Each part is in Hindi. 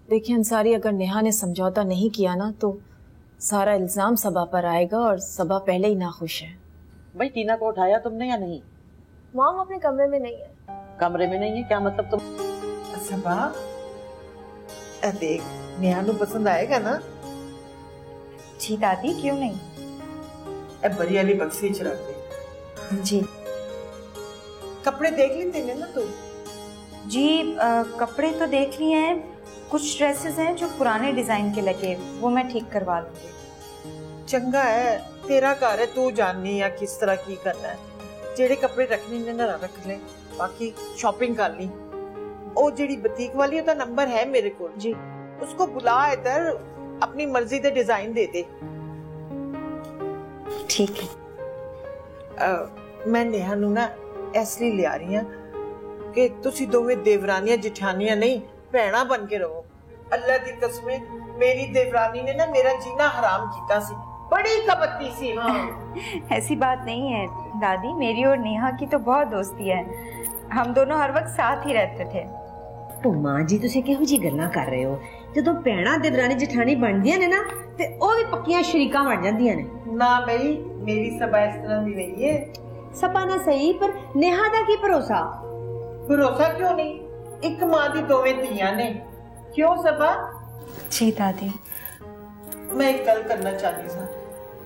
देखिए अंसारी, अगर नेहा ने समझौता नहीं किया ना तो सारा इल्जाम सबा पर आएगा और सबा पहले ही नाखुश है। भाई टीना को उठाया तुमने या नहीं? मॉम अपने कमरे में नहीं है। कमरे में नहीं है क्या मतलब? तुम सबा देख, नेहा नु पसंद आएगा ना? जी दादी, क्यों नहीं। बड़ी वाली बक्सी च रख दे। जी। कपड़े देख लेते हैं ना तू? जी कपड़े तो देख लिए हैं, कुछ ड्रेसेस हैं जो पुराने डिजाइन के लगे, वो मैं ठीक करवा लूंगी। चंगा है, तेरा घर है, तू जाननी है किस तरह की करना है। जेड़े कपड़े रखने ने ना रख ले, बाकी शॉपिंग कर ली। ओ जेड़ी बुटीक वाली ओदा नंबर है मेरे को जी, उसको बुला, इधर अपनी मर्जी दे डिजाइन दे दे। ठीक है। मैं नेहा नू ना इसलिए ले आ रही हूं कि तुसी दोवें देवरानियां जिठानियां नहीं, भैणा बन के रहो। अल्लाह दी कसम, मेरी देवरानी ने ना मेरा जीना हराम किया सी, बड़ी कपटी सी। हाँ। ऐसी बात नहीं है दादी, मेरी और नेहा की तो बहुत दोस्ती है, हम दोनों हर वक्त साथ ही रहते थे। तो मां जी तुसी किहो जी गल्लां कर रहे हो? जदों भैणा देवरानी जठानी बनदियां ने ना ते ओ भी पक्कियां शरीकां बन जांदियां ने। ना भाई, मेरी सबा इस तरह दी नहीं है। सबा ना सही, पर नेहा दा की भरोसा? भरोसा क्यों नहीं, एक मां दी दोवें धीयां ने। क्यों सबा? जी दादी। मैं एक गल करना चाहती सा,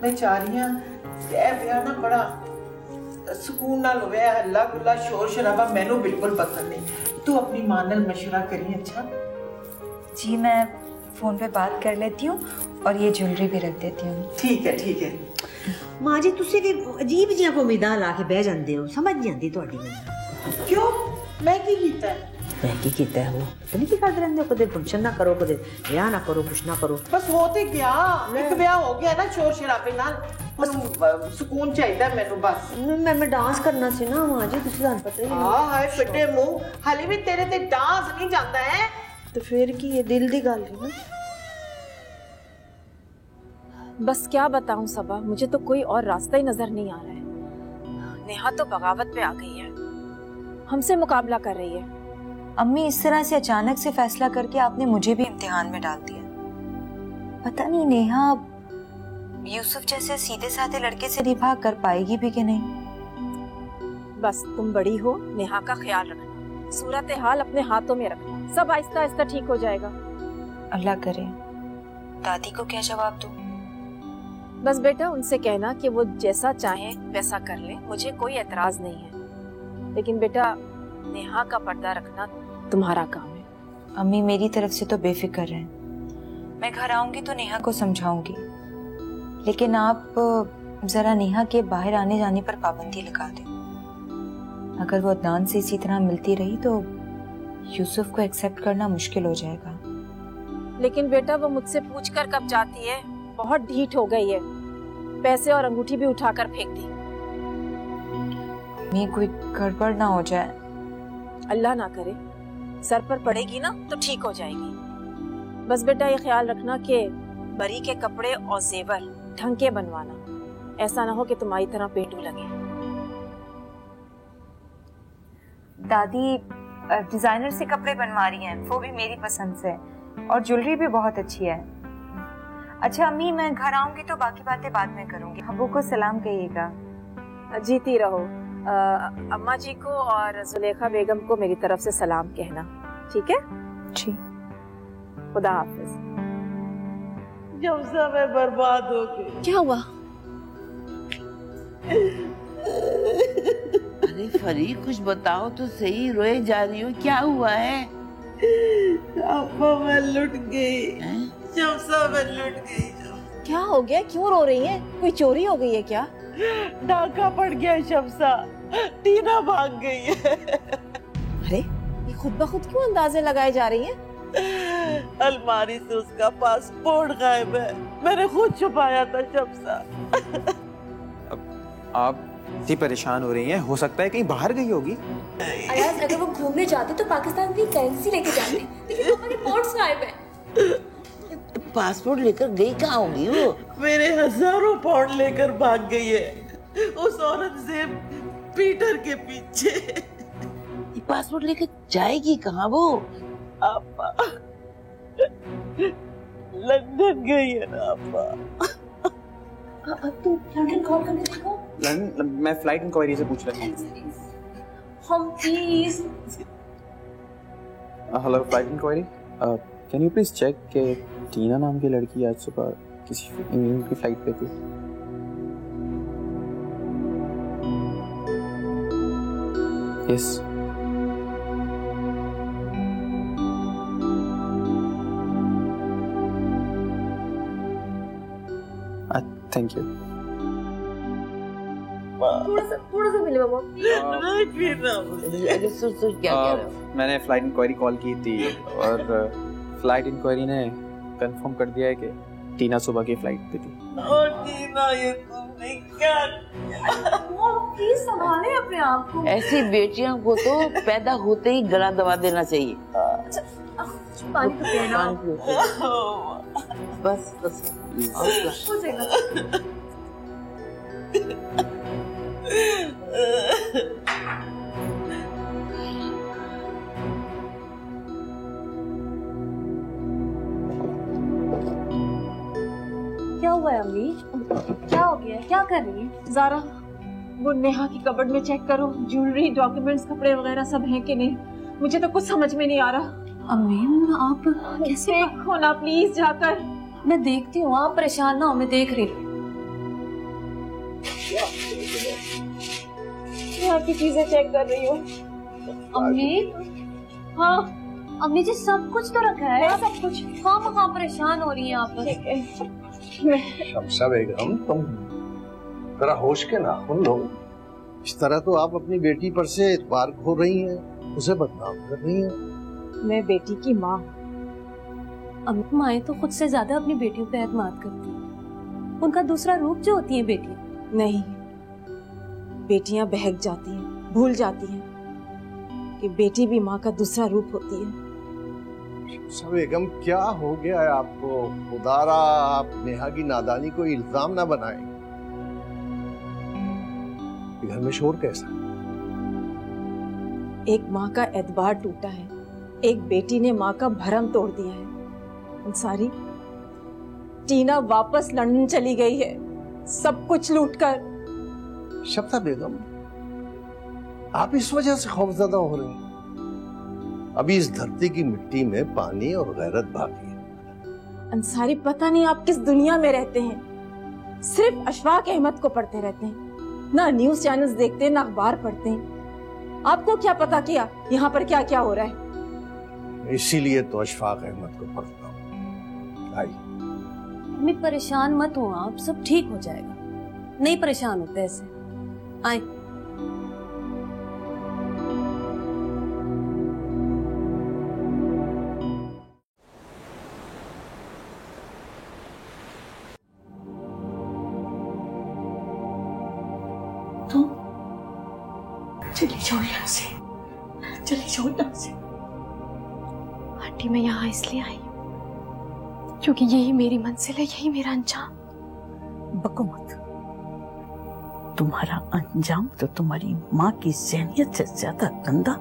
मैं चाह रही हूं कि ए ब्याह ना बड़ा सुकून नाल होवे, हल्ला गुल्ला शोर शराबा मैनू बिल्कुल पसंद नहीं। तू अपनी मां नाल मशवरा करी। अच्छा जी, मैं फोन पे बात कर लेती हूँ और ये ज्वेलरी भी रख देती हूँ। ठीक है ठीक है। मां जी तुसी भी अजीब जियां उम्मीदां ला के बह जांदे हो, समझ नहीं आंदी तुहाडी मैनूं। क्यों, मैं की कीता है? मैं की कीता है? वो पता नहीं की करदे रहंदे हो, कदे फंक्शन ना करो, कदे ब्याह ना करो, कुछ ना करो। बस हो ते गया, एक ब्याह हो गया ना शोर शराबे नाल, हुण सुकून चाहिदा मैनू बस। मैं डांस करना सी ना मां जी, तुसी तां पता ही नहीं। हां हाय फिटे मुंह, हाले भी तेरे ते डांस नहीं जांदा है। तो फिर की ये दिल दी गल है ना। बस क्या बताऊं सबा, मुझे तो कोई और रास्ता ही नजर नहीं आ रहा है। नेहा तो बगावत पे आ गई है, हमसे मुकाबला कर रही है। अम्मी, इस तरह से अचानक से फैसला करके आपने मुझे भी इम्तिहान में डाल दिया। पता नहीं नेहा यूसुफ जैसे सीधे साधे लड़के से निभा कर पाएगी भी कि नहीं। बस तुम बड़ी हो, नेहा का ख्याल रखना, सूरत हाल अपने हाथों में रखना, सब आहिस्ता आहिस्ता ठीक हो जाएगा। अल्लाह करे। दादी को क्या जवाब दूं? बस बेटा उनसे कहना कि वो जैसा चाहे वैसा कर ले, मुझे कोई एतराज नहीं है, लेकिन बेटा नेहा का पर्दा रखना तुम्हारा काम है। अम्मी मेरी तरफ से तो बेफिक्र है, मैं घर आऊंगी तो नेहा को समझाऊंगी, लेकिन आप जरा नेहा के बाहर आने जाने पर पाबंदी लगा दें। अगर वो अदनान से इसी तरह मिलती रही तो यूसुफ को एक्सेप्ट करना मुश्किल हो जाएगा। लेकिन बेटा वो मुझसे पूछकर कब जाती है, बहुत ढीठ हो गई है, पैसे और अंगूठी भी उठाकर फेंक दी। मैं कोई गड़बड़ ना हो जाए। अल्लाह ना करे, सर पर पड़ेगी ना तो ठीक हो जाएगी। बस बेटा ये ख्याल रखना कि बरी के कपड़े और जेवर ढंग के बनवाना, ऐसा ना हो कि तुम्हारी तरह पेटू लगे। दादी डिजाइनर से कपड़े बनवा रही हैं, वो भी मेरी पसंद से, और ज्वेलरी भी बहुत अच्छी है। अच्छा अम्मी, मैं घर आऊंगी तो बाकी बातें बाद में करूंगी, अब्बू को सलाम कहिएगा। जीती रहो। अम्मा जी को और जुलेखा बेगम को मेरी तरफ से सलाम कहना, ठीक है? जी। खुदा हाफिज। जब सब मैं बर्बाद हो गई। क्या हुआ? अरे फरी कुछ बताओ तो सही, रोए जा रही हो, क्या हुआ है? अब्बा मैं लुट गई, शमसा मैं लुट गई। क्या हो गया, क्यों रो रही है? कोई चोरी हो गई है क्या? डाका पड़ गया शमसा, टीना भाग गई है। अरे ये खुद ब खुद क्यों अंदाजे लगाए जा रही हैं? अलमारी से उसका पासपोर्ट गायब है, मैंने खुद छुपाया था शमसा। अब आप इतनी परेशान हो रही हैं, हो सकता है कहीं बाहर गई होगी। अयाज, अगर वो घूमने जाते तो पाकिस्तान की करेंसी लेके जाते, लेकिन हमारे पोर्ट्स गायब है। पासपोर्ट लेकर गई कहाँ होगी वो? मेरे हजारों पाउंड लेकर भाग गई है उस औरत से पीटर के पीछे। ये पासपोर्ट लेकर जाएगी कहाँ वो? लंदन गई है ना अब्बा। अब तो लंदन कॉल करके देखो। मैं फ्लाइट इंक्वायरी से पूछ रहा हम please. Hello flight inquiry, can you please check कि टीना नाम की लड़की आज सुबह किसी इंग्लैंड की फ्लाइट पे थी? यस। Thank you. थोड़ा सा मिले बाबा। अरे सुन क्या कह रहे हो? मैंने फ्लाइट इंक्वायरी कॉल की थी और फ्लाइट इंक्वायरी ने कंफर्म कर दिया है कि टीना सुबह की फ्लाइट पे थी। और टीना, ये तुमने क्या प्लीज संभाले अपने आप को। ऐसी बेटियों को तो पैदा होते ही गला दबा देना चाहिए। पानी तो पीना। बस बस हो जाएगा। क्या हुआ है अम्मी? क्या हो गया? क्या कर रही है? ज़ारा, वो नेहा की कबर्ड में चेक करो, ज्वेलरी, डॉक्यूमेंट्स, कपड़े वगैरह सब हैं कि नहीं। मुझे तो कुछ समझ में नहीं आ रहा। अम्मी आप कैसे? देखो ना प्लीज जाकर। मैं देखती हूँ, आप परेशान ना हो, मैं देख रही हूँ। यहाँ की चीजें चेक कर रही हूँ। अम्मी? हाँ अम्मी जी सब कुछ तो रखा है। सब कुछ। हाँ परेशान हो रही हैं आप। ठीक है। शमसा बेगम, तुम जरा होश के नाखून लो। इस तरह तो आप अपनी बेटी पर से एतबार खो रही हैं, उसे बदनाम कर रही हैं। मैं बेटी की माँ। अम्मी माएँ तो खुद से ज्यादा अपनी बेटियों पे एतमाद करती हैं। उनका दूसरा रूप जो होती है बेटियां। नहीं, बेटियां बहक जाती हैं, भूल जाती हैं कि बेटी भी माँ का दूसरा रूप होती है। शमसा बेगम, क्या हो गया है आपको? खुदारा आप नेहा की नादानी को इल्जाम ना बनाएं। घर में शोर कैसा है? एक माँ का एतबार टूटा है, एक बेटी ने माँ का भरम तोड़ दिया है। अंसारी, टीना वापस लंदन चली गई है, सब कुछ लूटकर। शमसा बेगम, आप इस वजह से खौफजदा हो रही हैं। अभी इस धरती की मिट्टी में पानी और गैरत बाकी है। अंसारी, पता नहीं आप किस दुनिया में रहते हैं। सिर्फ अशफाक अहमद को पढ़ते रहते हैं, ना न्यूज चैनल्स देखते हैं, ना अखबार पढ़ते हैं। आपको क्या पता किया यहाँ पर क्या क्या हो रहा है? इसीलिए तो अशफाक अहमद को पढ़ता हूँ। अम्मी परेशान मत हो आप, सब ठीक हो जाएगा। नहीं परेशान होते ऐसे। आए। तुम चली जाओ यहाँ से, चली जाओ यहाँ से। आंटी, मैं यहाँ इसलिए आई क्योंकि यही मेरी मंजिल है, यही मेरा अंजाम। बको मत, तुम्हारा अंजाम तो तुम्हारी माँ की ज़हनियत से ज्यादा गंदा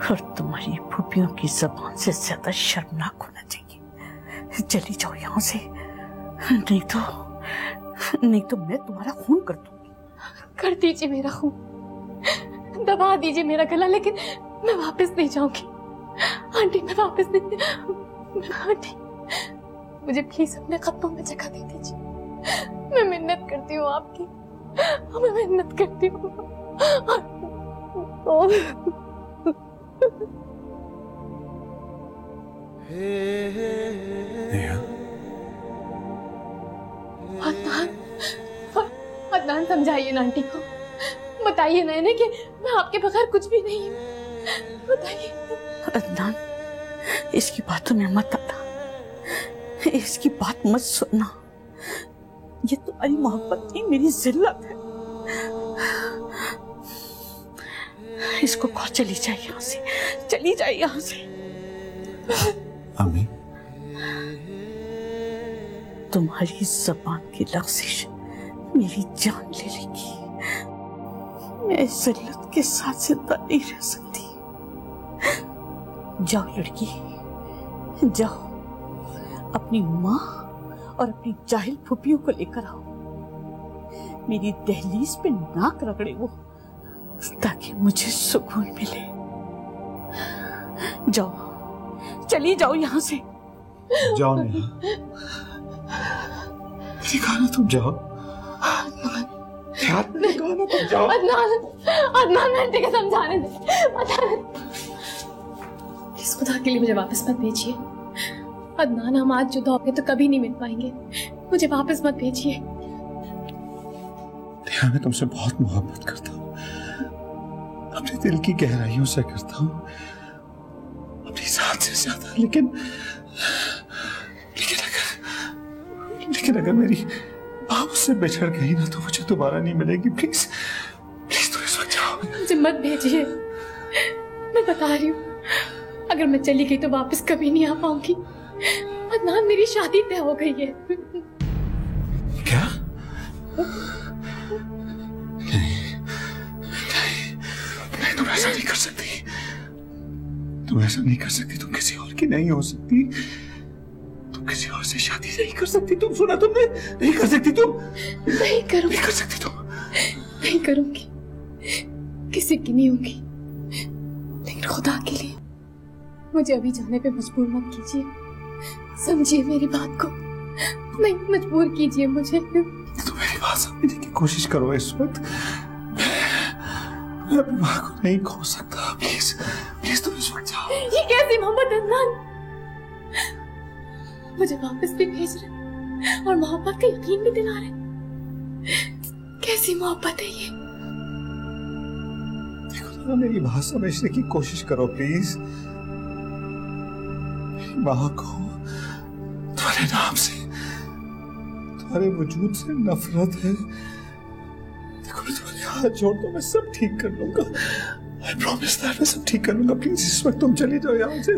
और तुम्हारी फूफियों की जबान से ज्यादा शर्मनाक होना चाहिए। चली जाओ यहाँ से, नहीं तो मैं तुम्हारा खून कर दूंगी। कर दीजिए मेरा खून, दबा दीजिए मेरा गला, लेकिन मैं वापस नहीं जाऊंगी। आंटी, मैं वापस नहीं। आंटी, मुझे प्लीज अपने खतों में जगह दे दीजिए। मैं मिन्नत करती हूँ आपकी, मैं मिन्नत करती हूँ। अदनान, समझाइए ना आंटी को, बताइए ना इन्हें कि मैं आपके बगैर कुछ भी नहीं हूँ। बताइए। अदनान, इसकी बातों में मत आना, इसकी बात मत सुनना। ये तुम्हारी मोहब्बत नहीं, मेरी जिल्लत है। इसको कहो चली जाए यहाँ से, चली जाए यहाँ से। अम्मी, तुम्हारी जबान की लफ्ज़िश मेरी जान ले लेगी। मैं इस जिल्लत के साथ जिंदा नहीं रह सकती। जाओ लड़की, जाओ, अपनी माँ और अपनी जाहिल फुफियों को लेकर आओ, मेरी दहलीज पे नाक रगड़े वो, ताकि मुझे सुकून मिले। जाओ, चली जाओ यहाँ से। जाओ नेहा, मेरी कहा तुम जाओ। तुम जाओ। अदनान आंटी को समझाने दे। इस खुदा के लिए मुझे वापस मत भेजिए। अदनान, हम आज जुदा हो गए तो कभी नहीं मिल पाएंगे। मुझे वापस मत भेजिए। नेहा, मैं तुमसे बहुत मोहब्बत करता हूँ, अपने दिल की गहराइयों से करता हूँ, अपनी जान से ज्यादा। लेकिन अगर मेरी माँ मुझसे बिछड़ गई ना तो मुझे दोबारा नहीं मिलेगी। प्लीज प्लीज तुम इस वक्त जाओ। मुझे मत भेजिए, मैं बता रही हूँ, अगर मैं चली गई तो वापस कभी नहीं आ पाऊंगी। अदनान, मेरी शादी तय हो गई है। क्या? नहीं, तुम ऐसा नहीं कर सकती। तुम ऐसा नहीं कर सकती। तुम किसी और की नहीं हो सकती। तुम किसी और से शादी नहीं कर सकती। तुम सुना तुमने? नहीं कर सकती तुम। नहीं करूंगी। नहीं कर सकती तुम। नहीं करूंगी, किसी की नहीं होगी। लेकिन खुदा के लिए मुझे अभी जाने पे मजबूर मत कीजिए। समझिए मेरी बात को, नहीं मजबूर कीजिए मुझे। तुम मेरी बात समझने की कोशिश करो। इस वक्त मैं अपनी माँ को नहीं खो सकता। प्लीज प्लीज तुम इस वक्त जाओ। ये कैसी मोहब्बत अदनान? मुझे वापस भी भेज रहे और मोहब्बत का यकीन भी दिला रहे। कैसी मोहब्बत है ये? देखो ना, मेरी बात समझने की कोशिश करो प्लीज। मेरी माँ को तुम्हारे नाम से, तुम्हारे वजूद से नफरत है। देखो, मैं तुम्हारे हाथ जोड़ दो, मैं सब ठीक कर लूंगा। I promise that मैं सब ठीक कर लूंगा। प्लीज इस वक्त तुम चली जाओ यहाँ से।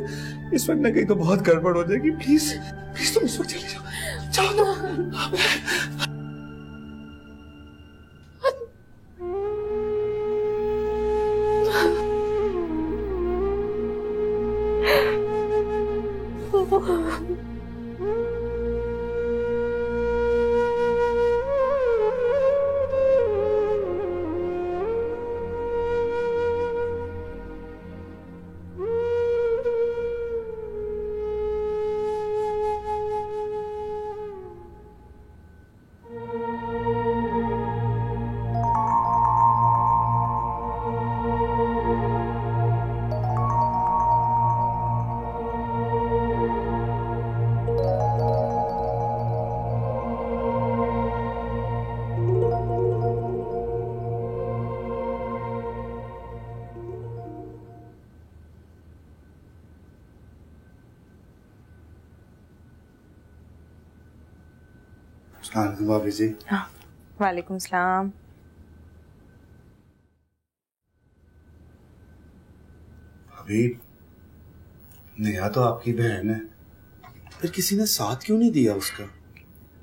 इस वक्त न गई तो बहुत गड़बड़ हो जाएगी। प्लीज प्लीज तुम इस वक्त चली जाओ। जाओ तो भाभी जी। हाँ, वालेकुम सलाम। भाभी, नेहा तो आपकी बहन है, फिर किसी ने साथ क्यों नहीं दिया उसका?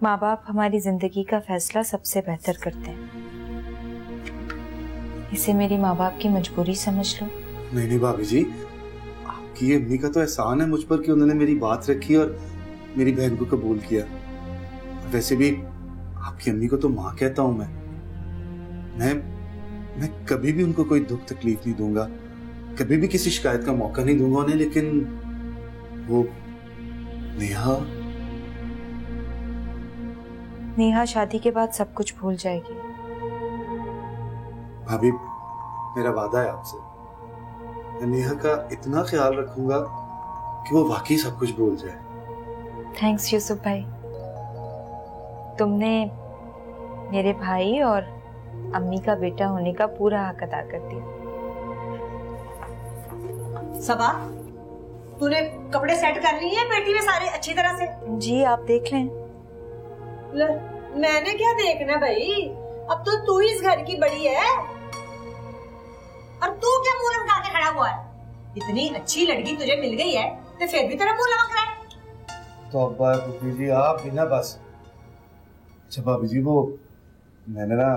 माँ बाप हमारी जिंदगी का फैसला सबसे बेहतर करते हैं। इसे मेरी माँ बाप की मजबूरी समझ लो। नहीं भाभी जी, आपकी ये अम्मी का तो एहसान है मुझ पर कि उन्होंने मेरी बात रखी और मेरी बहन को कबूल किया। वैसे भी आपकी अम्मी को तो माँ कहता हूँ मैं कभी भी उनको कोई दुख तकलीफ नहीं दूंगा, कभी भी किसी शिकायत का मौका नहीं दूंगा उन्हें। लेकिन वो नेहा शादी के बाद सब कुछ भूल जाएगी। भाभी, मेरा वादा है आपसे, मैं नेहा का इतना ख्याल रखूंगा कि वो वाकई सब कुछ भूल जाए। थैंक्स यूसुफ भाई, तुमने मेरे भाई और अम्मी का बेटा होने का पूरा हक अदा कर दिया। सबा, तूने कपड़े सेट कर लिए हैं पेटी में सारे अच्छी तरह से? जी, आप देख लें। मैंने क्या देखना भाई, अब तो तू ही इस घर की बड़ी है। और तू क्या मुंह लमका के खड़ा हुआ है? इतनी अच्छी लड़की तुझे मिल गई है तो फिर भी तेरा मुंह लमक रहा है। तो अब्बा जी आप बिना बस। अच्छा भाभी जी, वो मैंने ना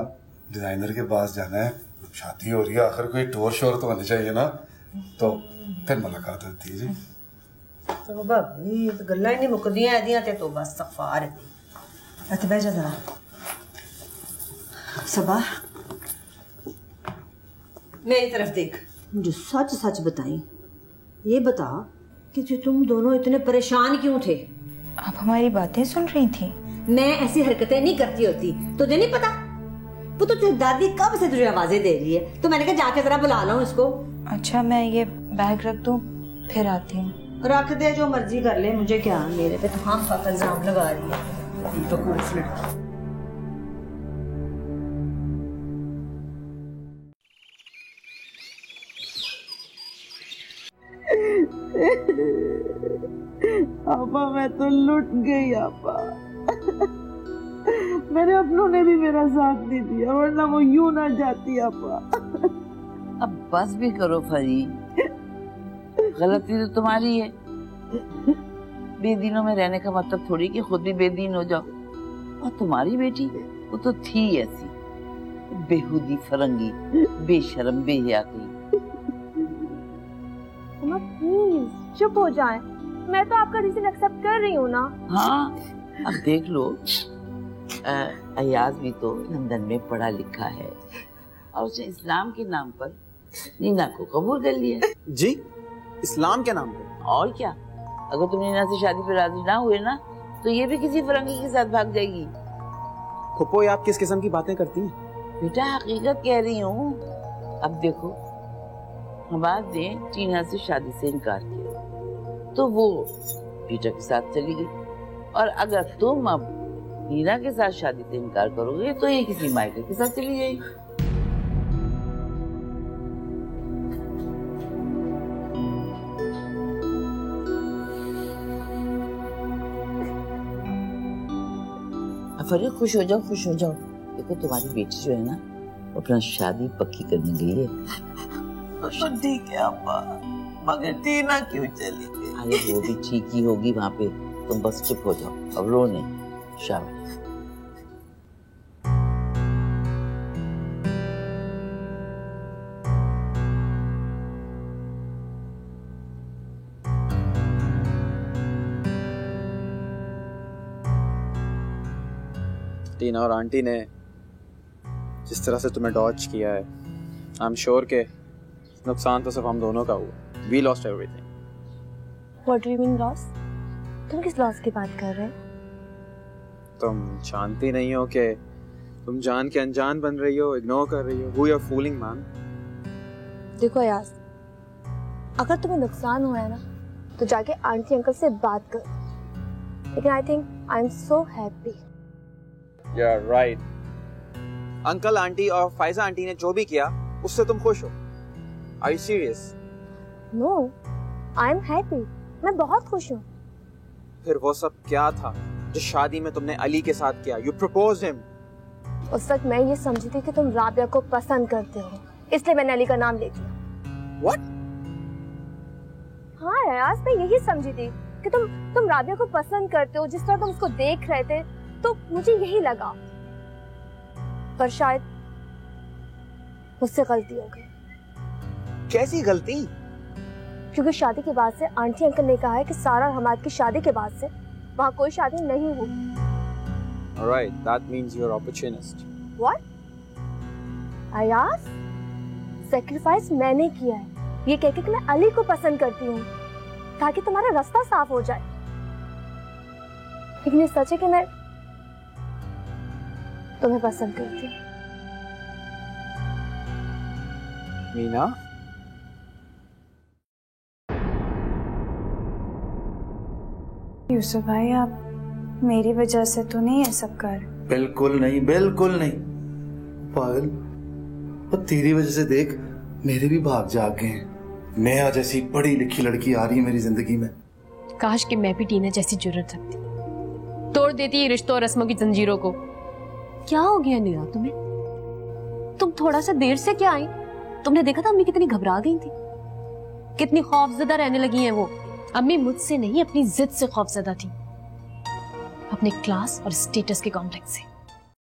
डिजाइनर के पास जाना है, शादी हो रही है, आखिर कोई टोर शोर तो होनी चाहिए ना, तो फिर मुलाकात होती है जी। तौबा भाई, तो गल्लां ही नहीं मुकदियां एदियां ते तौबा इस्तगफार है। अच्छा बैठ जा जरा। सबा मेरी तरफ देख, मुझे सच सच बताई, ये बता कि जो तुम दोनों इतने परेशान क्यों थे? आप हमारी बातें सुन रही थी? मैं ऐसी हरकतें नहीं करती होती, तुझे नहीं पता? वो तो तेरी दादी कब से तुझे आवाजें दे रही है, तो मैंने कहा जाके जरा बुला लो इसको। अच्छा मैं ये बैग रख दूं, फिर आती हूँ। रख दे, जो मर्जी कर ले, मुझे क्या, मेरे पे तो हम खाक इल्जाम लगा रही है। बकवास लड़की। आपा मैं तो लुट गई आपा। मेरे अपनों ने भी मेरा साथ नहीं दिया, वरना वो यूं ना जाती आपा। अब बस भी करो फरी, गलती तो तुम्हारी है। बेदीनों में रहने का मतलब थोड़ी कि खुद भी बेदीन हो जाओ। और तुम्हारी बेटी वो तो थी ऐसी बेहुदी फरंगी, बेशरम बेहया की। प्लीज चुप हो जाएं, मैं तो आपका डिसीजन एक्सेप्ट कर रही हूँ ना। हाँ अब देख लो, अयाज भी तो लंदन में पढ़ा लिखा है और उसने इस्लाम के नाम पर नीना को कबूल कर लिया। जी, इस्लाम के नाम पे? और क्या, अगर तुम नीना से शादी पे राजी ना हुए ना तो ये भी किसी फरंगी के साथ भाग जाएगी। फुप्पो, ये आप किस किस्म की बातें करती हैं? बेटा हकीकत कह रही हूँ। अब देखो, हमाद ने टीना से शादी से इनकार किया तो वो पीटर के साथ चली गई, और अगर तुम अब नीना के साथ शादी से इनकार करोगे तो ये किसी मायके के साथ चली जाएगी। फरीद खुश हो जाओ, खुश हो जाओ। देखो तुम्हारी बेटी जो है ना, अपना शादी पक्की करने गई है। तो ठीक है अम्मा, मगर टीना क्यों चली गई? अरे वो भी ठीक ही होगी वहाँ पे, तुम बस चुप हो जाओ, अब रो नहीं। शाबाश। टीना और आंटी ने जिस तरह से तुम्हें डॉज किया है, आई एम श्योर के नुकसान तो सिर्फ हम दोनों का हुआ। We lost everything. What do you mean loss? तुम किस लॉस की बात कर रहे हो? तुम जानती नहीं हो कि तुम जान के अनजान बन रही हो, इग्नोर कर रही हो। Who you are fooling, man? देखो यास, अगर तुम्हें नुकसान हुआ है ना तो जाके आंटी अंकल से बात करो। लेकिन I think I am so happy. You're right. Uncle aunty और फायजा आंटी ने जो भी किया उससे तुम खुश हो? Are you serious? No, I am happy. मैं बहुत खुश हूँ। फिर वो सब क्या था जो शादी में तुमने अली के साथ किया? You proposed him. उस वक्त मैं ये समझी थी कि तुम राबिया को पसंद करते हो, इसलिए मैंने अली का नाम ले लिया। What? हाँ यार, मैं यही समझी थी कि तुम राबिया को पसंद करते हो। जिस तरह तुम उसको देख रहे थे तो मुझे यही लगा, पर शायद मुझसे गलती हो गई। कैसी गलती? क्योंकि शादी के बाद से आंटी अंकल ने कहा है कि सारा और हमाद की शादी के बाद से वहाँ कोई शादी नहीं होगी। Alright, that means you're opportunist. What? Ayaz, sacrifice मैंने किया है ये कह के कि मैं अली को पसंद करती हूँ ताकि तुम्हारा रास्ता साफ हो जाए। लेकिन ये सच है कि मैं तुम्हें पसंद करती हूँ। मीना, यूसुफ भाई आप मेरी वजह से तो नहीं ये सब कर? बिल्कुल नहीं, बिल्कुल नहीं पागल। और तेरी वजह से देख मेरे भी भाग जाग गए हैं। नेहा जैसी पढ़ी लिखी लड़की आ रही है मेरी जिंदगी में। काश कि मैं भी टीना जैसी जुर्रत रखती, तोड़ देती ये रिश्तों और रस्मों की जंजीरों को। क्या हो गया नेहा तुम्हें? तुम थोड़ा सा देर से क्या आई? तुमने देखा था अम्मी कितनी घबरा गई थी, कितनी खौफजदा रहने लगी हैं वो। अम्मी मुझसे नहीं अपनी जिद से खौफजदा थी, अपने क्लास और स्टेटस के कॉम्प्लेक्स से।